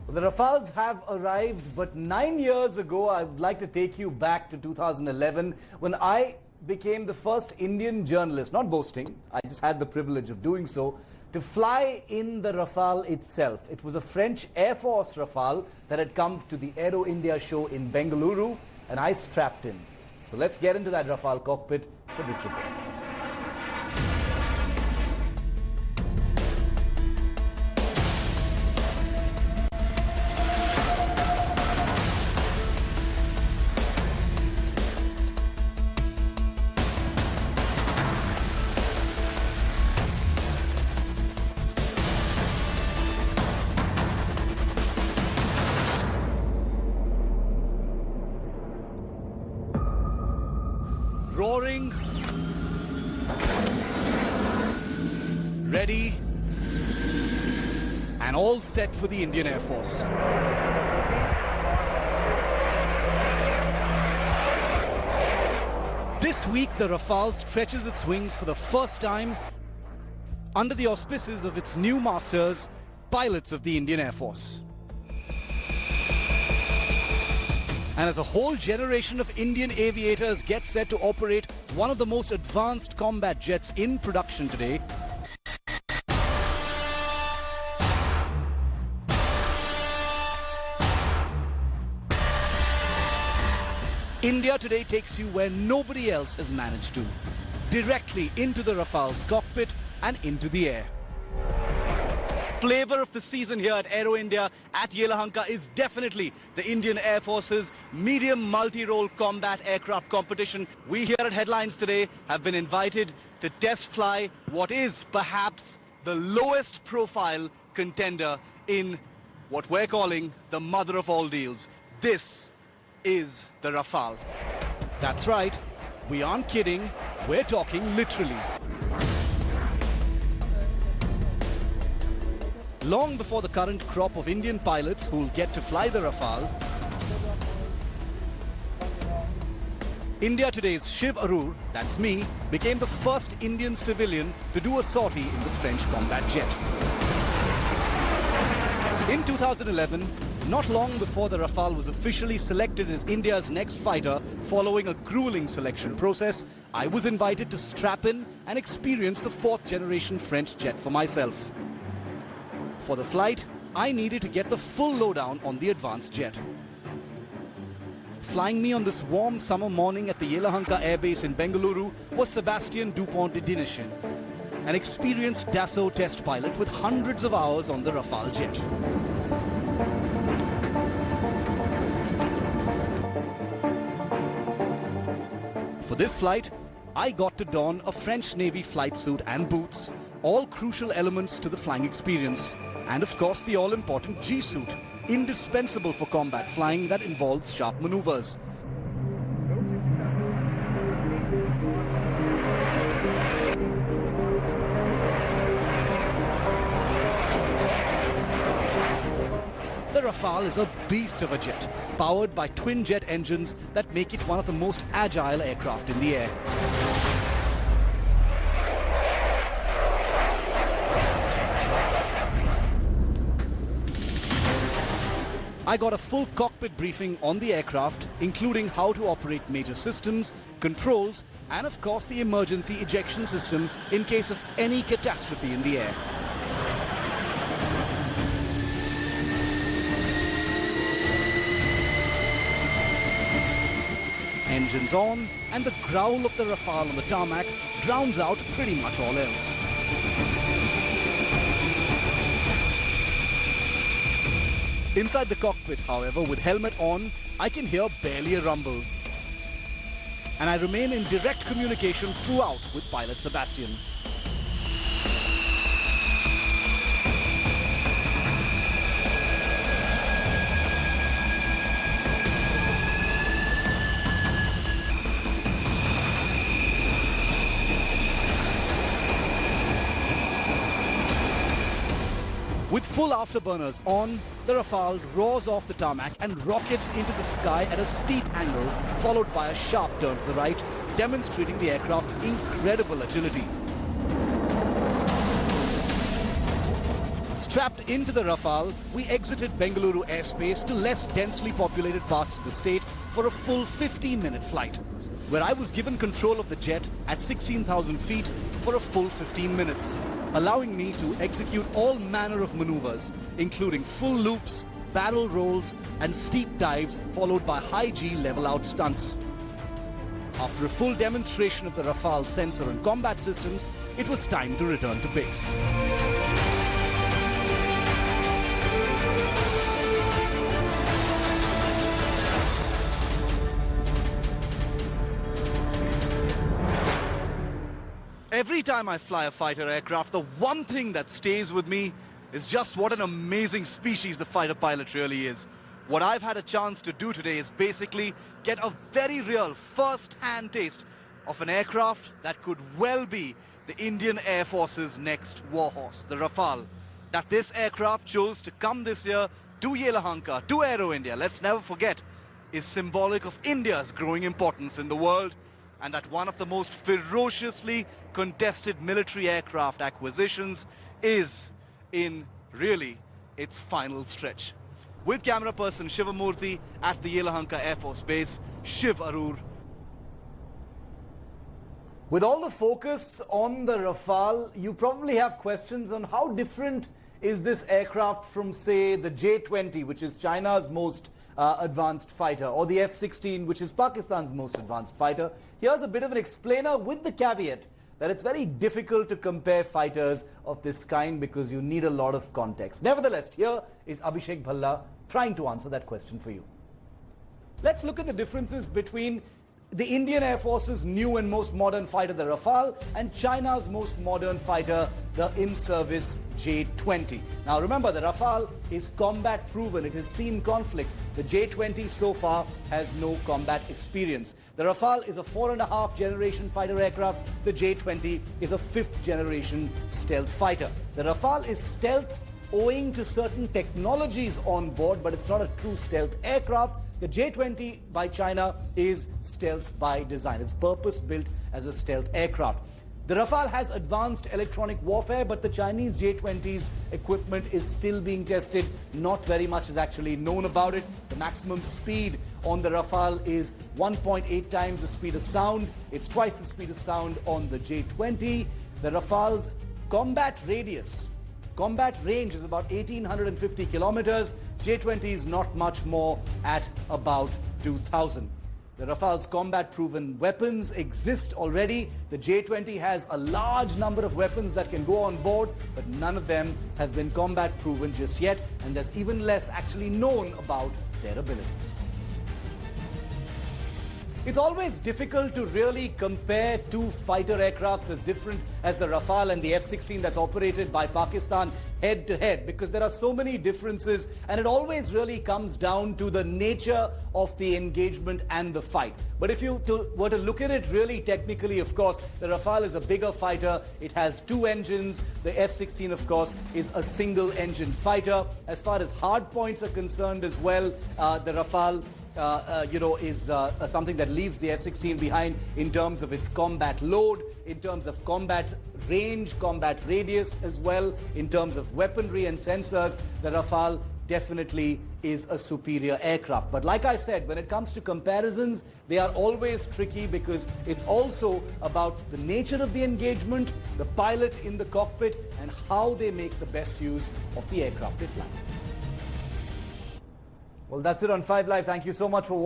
The Rafales have arrived, but 9 years ago, I would like to take you back to 2011 when I became the first Indian journalist, not boasting, I just had the privilege of doing so, to fly in the Rafale itself. It was a French Air Force Rafale that had come to the Aero India show in Bengaluru, and I strapped in. So let's get into that Rafale cockpit for this report. Roaring, ready, and all set for the Indian Air Force. This week, the Rafale stretches its wings for the first time under the auspices of its new masters, pilots of the Indian Air Force. And as a whole generation of Indian aviators get set to operate one of the most advanced combat jets in production today, India today takes you where nobody else has managed to, directly into the Rafale's cockpit and into the air. Flavor of the season here at Aero India at Yelahanka is definitely the Indian Air Force's medium multi-role combat aircraft competition. We here at Headlines today have been invited to test fly what is perhaps the lowest profile contender in what we're calling the mother of all deals. This is the Rafale. That's right, we aren't kidding, we're talking literally. Long before the current crop of Indian pilots who'll get to fly the Rafale, India today's Shiv Aroor, that's me, became the first Indian civilian to do a sortie in the French combat jet. In 2011, not long before the Rafale was officially selected as India's next fighter following a grueling selection process, I was invited to strap in and experience the fourth-generation French jet for myself. For the flight, I needed to get the full lowdown on the advanced jet. Flying me on this warm summer morning at the Yelahanka airbase in Bengaluru was Sebastian Dupont de Dineshin, an experienced Dassault test pilot with hundreds of hours on the Rafale jet. For this flight, I got to don a French Navy flight suit and boots, all crucial elements to the flying experience. And of course the all-important G-suit, indispensable for combat flying that involves sharp maneuvers. The Rafale is a beast of a jet, powered by twin-jet engines that make it one of the most agile aircraft in the air. I got a full cockpit briefing on the aircraft, including how to operate major systems, controls, and of course the emergency ejection system in case of any catastrophe in the air. Engines on, and the growl of the Rafale on the tarmac drowns out pretty much all else. Inside the cockpit, however, with helmet on, I can hear barely a rumble. And I remain in direct communication throughout with pilot Sebastian. With full afterburners on, the Rafale roars off the tarmac and rockets into the sky at a steep angle, followed by a sharp turn to the right, demonstrating the aircraft's incredible agility. Strapped into the Rafale, we exited Bengaluru airspace to less densely populated parts of the state for a full 15-minute flight, where I was given control of the jet at 16,000 feet for a full 15 minutes, allowing me to execute all manner of maneuvers, including full loops, barrel rolls, and steep dives, followed by high-G level-out stunts. After a full demonstration of the Rafale sensor and combat systems, it was time to return to base. Every time I fly a fighter aircraft, the one thing that stays with me is just what an amazing species the fighter pilot really is. What I've had a chance to do today is basically get a very real first-hand taste of an aircraft that could well be the Indian Air Force's next warhorse, the Rafale. That this aircraft chose to come this year to Yelahanka, to Aero India, let's never forget, is symbolic of India's growing importance in the world, and that one of the most ferociously contested military aircraft acquisitions is in really its final stretch. With camera person Shiv Aroor at the Yelahanka Air Force Base, Shiv Aroor. With all the focus on the Rafale, you probably have questions on how different is this aircraft from, say, the J-20, which is China's most advanced fighter, or the F-16, which is Pakistan's most advanced fighter. Here's a bit of an explainer with the caveat that it's very difficult to compare fighters of this kind because you need a lot of context. Nevertheless, here is Abhishek Bhalla trying to answer that question for you. Let's look at the differences between the Indian Air Force's new and most modern fighter, the Rafale, and China's most modern fighter, the in-service J-20. Now remember, the Rafale is combat proven. It has seen conflict. The J-20 so far has no combat experience. The Rafale is a 4.5 generation fighter aircraft. The J-20 is a 5th generation stealth fighter. The Rafale is stealth owing to certain technologies on board, but it's not a true stealth aircraft. The J-20 by China is stealth by design. It's purpose-built as a stealth aircraft. The Rafale has advanced electronic warfare, but the Chinese J-20's equipment is still being tested. Not very much is actually known about it. The maximum speed on the Rafale is 1.8 times the speed of sound. It's twice the speed of sound on the J-20. The Rafale's combat range is about 1,850 kilometers. J-20 is not much more at about 2,000. The Rafale's combat-proven weapons exist already. The J-20 has a large number of weapons that can go on board, but none of them have been combat-proven just yet, and there's even less actually known about their abilities. It's always difficult to really compare two fighter aircrafts as different as the Rafale and the F-16 that's operated by Pakistan head to head, because there are so many differences, and it always really comes down to the nature of the engagement and the fight. But if you were to look at it really technically, of course, the Rafale is a bigger fighter. It has 2 engines. The F-16, of course, is a single-engine fighter. As far as hard points are concerned as well, the Rafale is something that leaves the F-16 behind in terms of its combat load, in terms of combat range, combat radius as well, in terms of weaponry and sensors. The Rafale definitely is a superior aircraft. But like I said, when it comes to comparisons, they are always tricky because it's also about the nature of the engagement, the pilot in the cockpit, and how they make the best use of the aircraft they fly. Well, that's it on 5 Live. Thank you so much for watching.